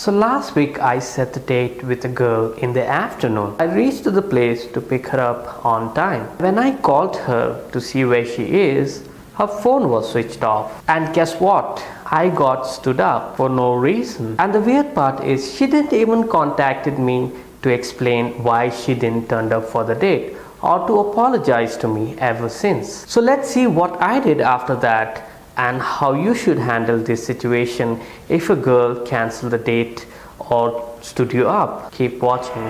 So last week I set the date with a girl in the afternoon. I reached to the place to pick her up on time. When I called her to see where she is, her phone was switched off. And guess what? I got stood up for no reason. And the weird part is she didn't even contacted me to explain why she didn't turn up for the date or to apologize to me ever since. So let's see what I did after that and how you should handle this situation if a girl cancelled the date or stood you up. Keep watching.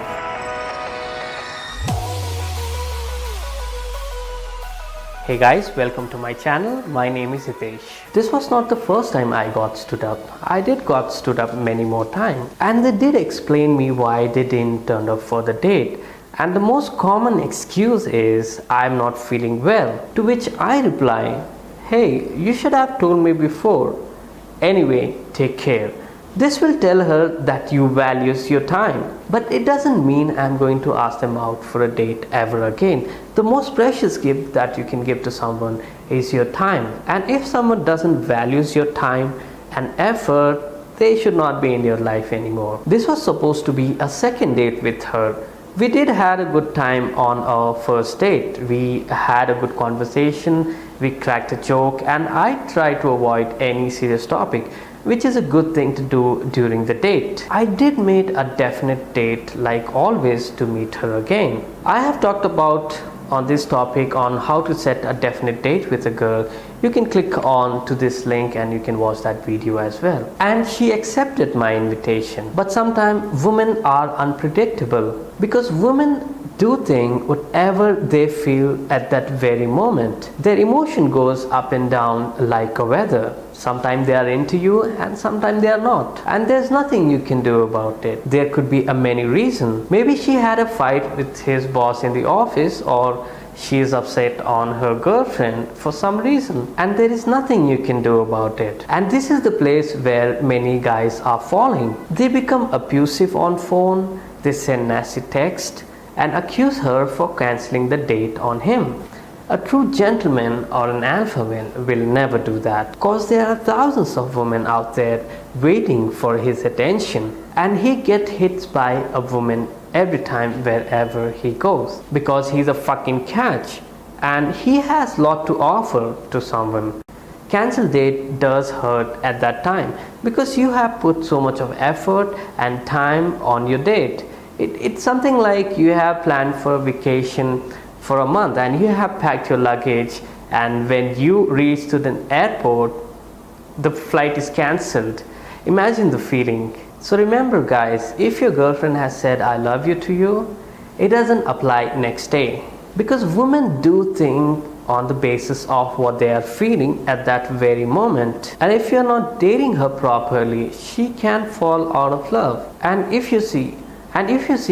Hey guys, welcome to my channel. My name is Hitesh. This was not the first time I got stood up. I did got stood up many more times, and they did explain me why they didn't turn up for the date. And the most common excuse is I'm not feeling well, to which I reply, hey, you should have told me before. Anyway, take care. This will tell her that you values your time, but it doesn't mean I'm going to ask them out for a date ever again. The most precious gift that you can give to someone is your time, and if someone doesn't values your time and effort, they should not be in your life anymore. This was supposed to be a second date with her. We did had a good time on our first date. We had a good conversation, we cracked a joke, and I tried to avoid any serious topic, which is a good thing to do during the date. I did made a definite date like always to meet her again. I have talked about on this topic on how to set a definite date with a girl. You can click on to this link and you can watch that video as well. And she accepted my invitation. But sometimes women are unpredictable because women do think whatever they feel at that very moment. Their emotion goes up and down like a weather. Sometimes they are into you and sometimes they are not. And there's nothing you can do about it. There could be a many reasons. Maybe she had a fight with his boss in the office, or she is upset on her girlfriend for some reason, and there is nothing you can do about it. And this is the place where many guys are falling. They become abusive on phone, they send nasty text and accuse her for cancelling the date on him. A true gentleman or an alpha male will never do that, because there are thousands of women out there waiting for his attention, and he gets hit by a woman every time wherever he goes, because he's a fucking catch and he has lot to offer to someone. Cancel date does hurt at that time because you have put so much of effort and time on your date. It's something like you have planned for a vacation for a month and you have packed your luggage, and when you reach to the airport, the flight is cancelled. Imagine the feeling. So remember guys, if your girlfriend has said I love you to you, it doesn't apply next day, because women do think on the basis of what they are feeling at that very moment. And if you're not dating her properly, she can fall out of love. And if you see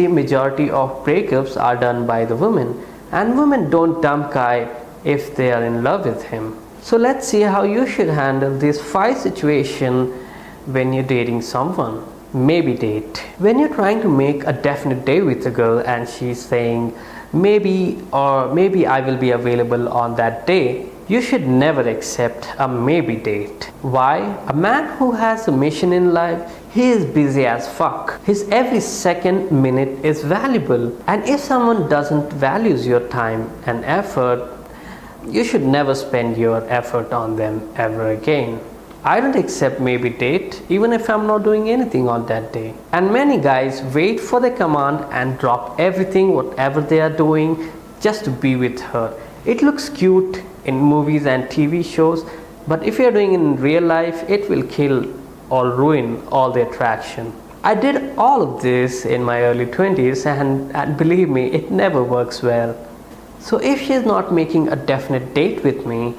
majority of breakups are done by the women, and women don't dump guy if they are in love with him. So let's see how you should handle this 5 situation when you're dating someone. Maybe date. When you're trying to make a definite date with a girl and she's saying maybe I will be available on that day, you should never accept a maybe date. Why? A man who has a mission in life, he is busy as fuck. His every second minute is valuable, and if someone doesn't values your time and effort, you should never spend your effort on them ever again. I don't accept maybe date even if I'm not doing anything on that day. And many guys wait for the command and drop everything whatever they are doing just to be with her. It looks cute in movies and TV shows, but if you're doing it in real life, it will kill or ruin all the attraction. I did all of this in my early 20s and believe me, it never works well. So if she's not making a definite date with me,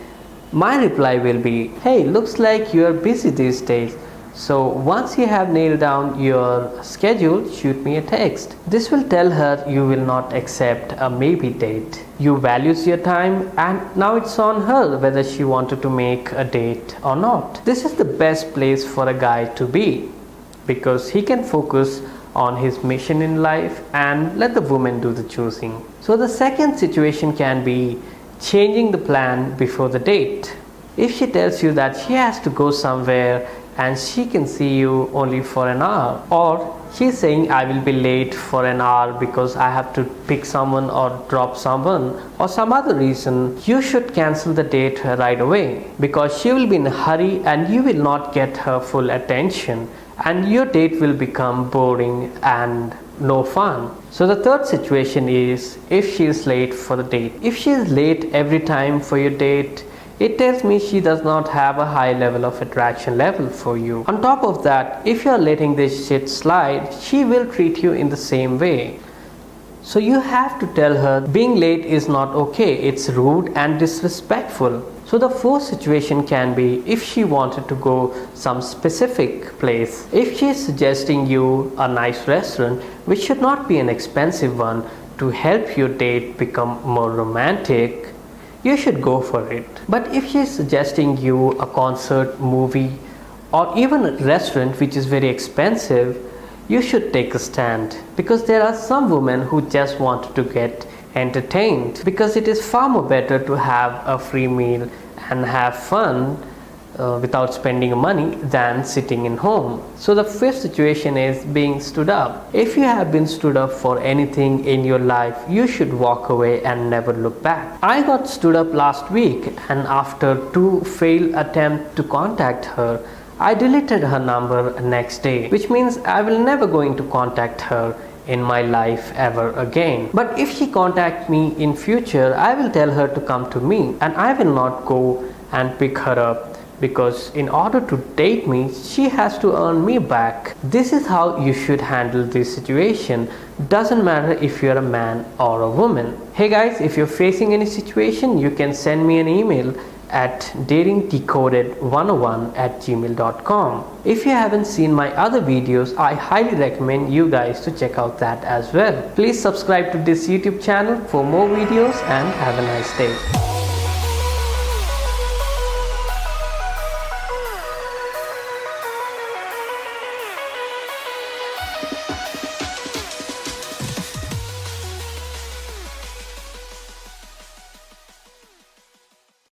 my reply will be, hey, looks like you are busy these days. So once you have nailed down your schedule, shoot me a text. This will tell her you will not accept a maybe date. You values your time, and now it's on her whether she wanted to make a date or not. This is the best place for a guy to be, because he can focus on his mission in life and let the woman do the choosing. So the second situation can be changing the plan before the date. If she tells you that she has to go somewhere and she can see you only for an hour, or she's saying I will be late for an hour because I have to pick someone or drop someone or some other reason, you should cancel the date right away, because she will be in a hurry and you will not get her full attention and your date will become boring and no fun. So the third situation is if she is late for the date. If she is late every time for your date, it tells me she does not have a high level of attraction level for you. On top of that, if you are letting this shit slide, she will treat you in the same way. So you have to tell her being late is not okay, it's rude and disrespectful. So the fourth situation can be if she wanted to go some specific place. If she is suggesting you a nice restaurant, which should not be an expensive one, to help your date become more romantic, you should go for it. But if she is suggesting you a concert, movie, or even a restaurant which is very expensive, you should take a stand, because there are some women who just want to get entertained, because it is far more better to have a free meal and have fun without spending money than sitting in home. So the fifth situation is being stood up. If you have been stood up for anything in your life, you should walk away and never look back. I got stood up last week, and after 2 failed attempts to contact her, I deleted her number next day, which means I will never going to contact her in my life ever again. But if she contacts me in future, I will tell her to come to me and I will not go and pick her up, because in order to date me, she has to earn me back. This is how you should handle this situation. Doesn't matter if you're a man or a woman. Hey guys, if you're facing any situation, you can send me an email at datingdecoded101@gmail.com. If you haven't seen my other videos, I highly recommend you guys to check out that as well. Please subscribe to this YouTube channel for more videos and have a nice day.